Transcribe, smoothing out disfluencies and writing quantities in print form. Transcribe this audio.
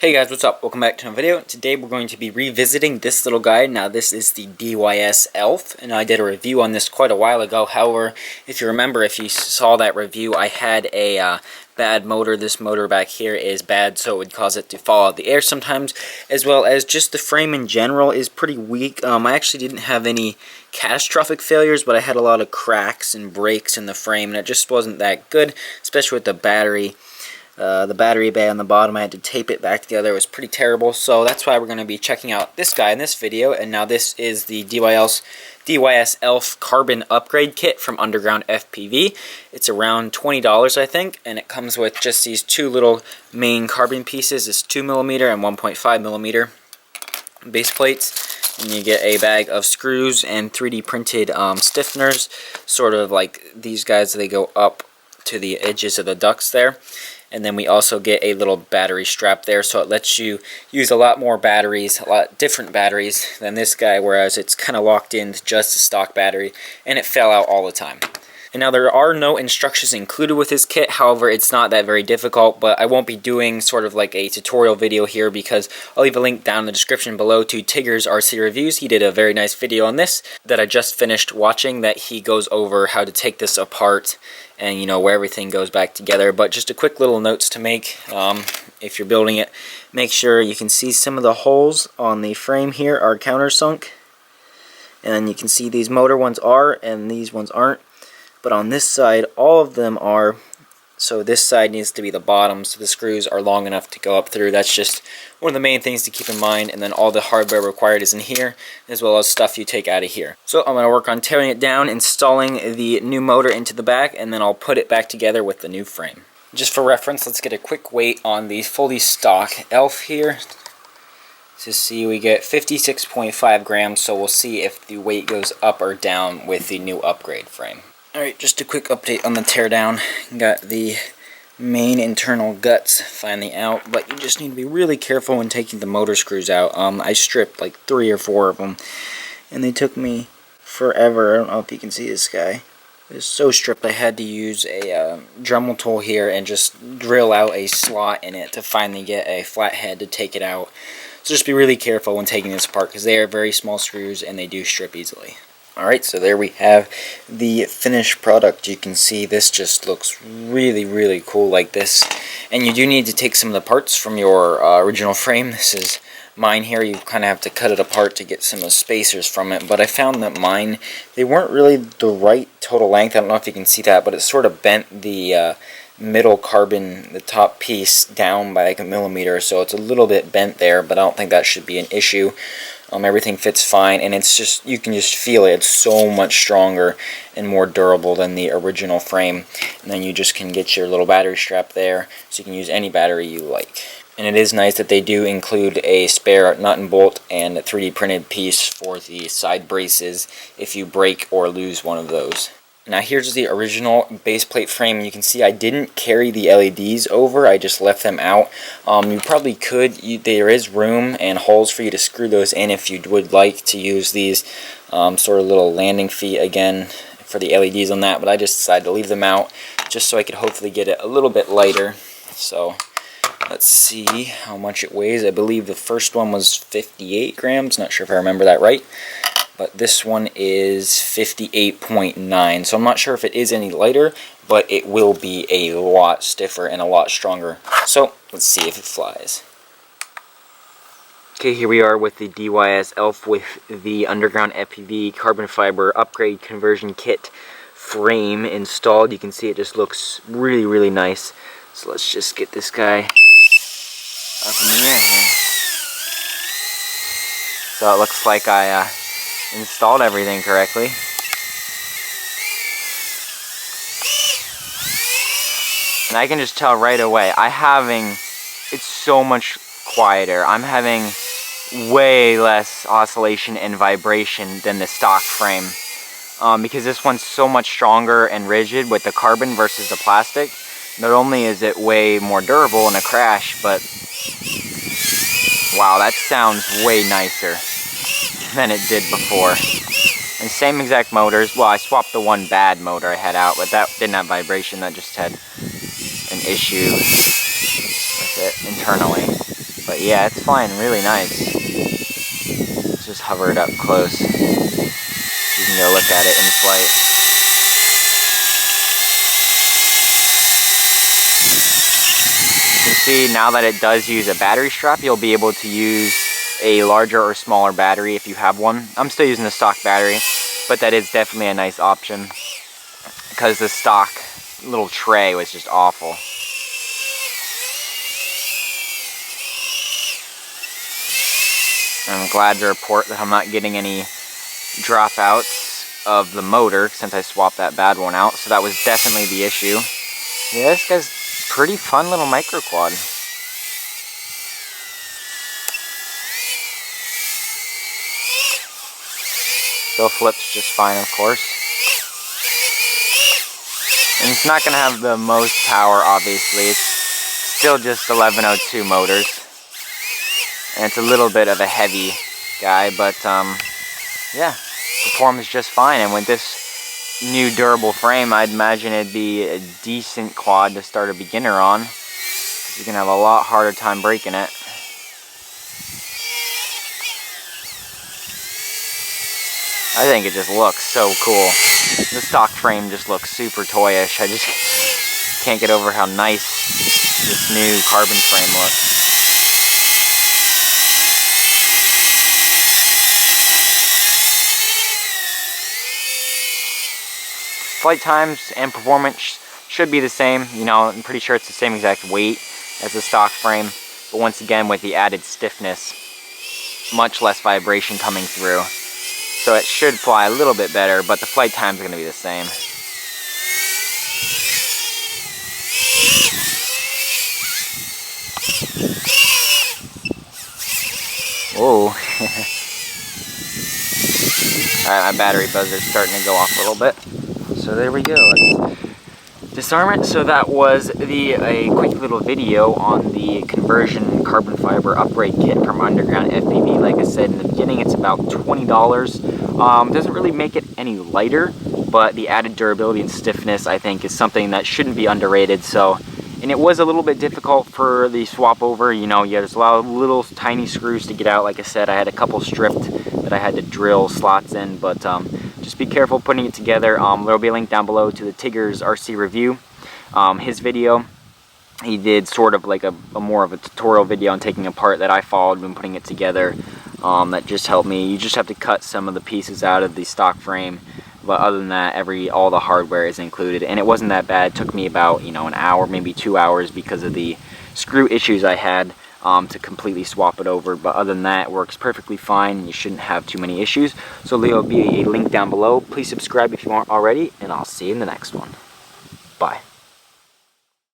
Hey guys, what's up? Welcome back to another video. Today we're going to be revisiting this little guy. Now this is the DYS Elf, and I did a review on this quite a while ago. However, if you remember, if you saw that review, I had a bad motor. This motor back here is bad, so it would cause it to fall out of the air sometimes, as well as just the frame in general is pretty weak. I actually didn't have any catastrophic failures, but I had a lot of cracks and breaks in the frame, and it just wasn't that good, especially with the battery. The battery bay on the bottom, I had to tape it back together. It was pretty terrible, so that's why we're going to be checking out this guy in this video. And now this is the DYS Elf Carbon Upgrade Kit from Underground FPV. It's around $20, I think, and it comes with just these two little main carbon pieces. It's 2mm and 1.5mm base plates. And you get a bag of screws and 3D printed stiffeners, sort of like these guys. They go up to the edges of the ducts there. And then we also get a little battery strap there, so it lets you use a lot more batteries, a lot different batteries than this guy, whereas it's kind of locked into just a stock battery, and it fell out all the time. And now there are no instructions included with this kit. However, it's not that very difficult, but I won't be doing sort of like a tutorial video here because I'll leave a link down in the description below to Tigger's RC Reviews. He did a very nice video on this that I just finished watching, that he goes over how to take this apart and, you know, where everything goes back together. But just a quick little notes to make if you're building it. Make sure you can see some of the holes on the frame here are countersunk, and you can see these motor ones are and these ones aren't. But on this side, all of them are, so this side needs to be the bottom, so the screws are long enough to go up through. That's just one of the main things to keep in mind, and then all the hardware required is in here, as well as stuff you take out of here. So I'm going to work on tearing it down, installing the new motor into the back, and then I'll put it back together with the new frame. Just for reference, let's get a quick weight on the fully stock Elf here. To see, we get 56.5 grams, so we'll see if the weight goes up or down with the new upgrade frame. Alright, just a quick update on the teardown. Got the main internal guts finally out, but you just need to be really careful when taking the motor screws out. I stripped like 3 or 4 of them, and they took me forever. I don't know if you can see this guy. It was so stripped I had to use a Dremel tool here and just drill out a slot in it to finally get a flathead to take it out. So just be really careful when taking this apart, because they are very small screws and they do strip easily. Alright, so there we have the finished product. You can see this just looks really cool like this. And you do need to take some of the parts from your original frame. This is mine here. You kind of have to cut it apart to get some of the spacers from it. But I found that mine, they weren't really the right total length. I don't know if you can see that, but it sort of bent the middle carbon, the top piece, down by like 1 millimeter. So it's a little bit bent there, but I don't think that should be an issue. Everything fits fine, and it's just, you can just feel it. It's so much stronger and more durable than the original frame. And then you just can get your little battery strap there, so you can use any battery you like. And it is nice that they do include a spare nut and bolt and a 3D printed piece for the side braces if you break or lose one of those. Now here's the original base plate frame. You can see I didn't carry the LEDs over, I just left them out. You probably could, there is room and holes for you to screw those in if you would like to use these sort of little landing feet again for the LEDs on that, but I just decided to leave them out just so I could hopefully get it a little bit lighter. So let's see how much it weighs. I believe the first one was 58 grams, not sure if I remember that right. But this one is 58.9, so I'm not sure if it is any lighter, but it will be a lot stiffer and a lot stronger. So let's see if it flies. Okay, here we are with the DYS Elf with the Underground FPV carbon fiber upgrade conversion kit frame installed. You can see it just looks really nice. So let's just get this guy up in the air here. So it looks like I installed everything correctly. And I can just tell right away, it's so much quieter. I'm having way less oscillation and vibration than the stock frame. Because this one's so much stronger and rigid with the carbon versus the plastic. Not only is it way more durable in a crash, but wow, that sounds way nicer than it did before. And same exact motors. Well, I swapped the one bad motor I had out, but that didn't have vibration. That just had an issue with it internally. But But yeah, it's flying really nice. Let's just hover it up close. You can go look at it in flight. You can see now that it does use a battery strap, you'll be able to use a larger or smaller battery if you have one. I'm still using the stock battery, but that is definitely a nice option because the stock little tray was just awful. I'm glad to report that I'm not getting any dropouts of the motor since I swapped that bad one out, so that was definitely the issue. Yeah, this guy's pretty fun little micro quad. Still flips just fine, of course. And it's not going to have the most power, obviously. It's still just 1102 motors. And it's a little bit of a heavy guy, but yeah, performs just fine. And with this new durable frame, I'd imagine it'd be a decent quad to start a beginner on. You're going to have a lot harder time breaking it. I think it just looks so cool. The stock frame just looks super toyish. I just can't get over how nice this new carbon frame looks. Flight times and performance should be the same. You know, I'm pretty sure it's the same exact weight as the stock frame, but once again with the added stiffness, much less vibration coming through. So it should fly a little bit better, but the flight times are going to be the same. Whoa. Alright, my battery buzzer's starting to go off a little bit. So there we go. Let's disarm it. So that was a quick little video on the conversion carbon fiber upgrade kit from Underground FPV. Like I said in the beginning, it's about $20. Doesn't really make it any lighter, but the added durability and stiffness I think is something that shouldn't be underrated. So, and it was a little bit difficult for the swap over. You know, yeah, there's a lot of little tiny screws to get out. Like I said, I had a couple stripped that I had to drill slots in, but just be careful putting it together. There'll be a link down below to the Tigger's RC review. His video, he did sort of like a more of a tutorial video on taking apart that I followed when putting it together. That just helped me. You just have to cut some of the pieces out of the stock frame, but other than that, all the hardware is included, and it wasn't that bad. It took me about, you know, an hour, maybe 2 hours because of the screw issues I had to completely swap it over. But other than that, it works perfectly fine. You shouldn't have too many issues. So there'll be a link down below. Please subscribe if you aren't already, and I'll see you in the next one. Bye.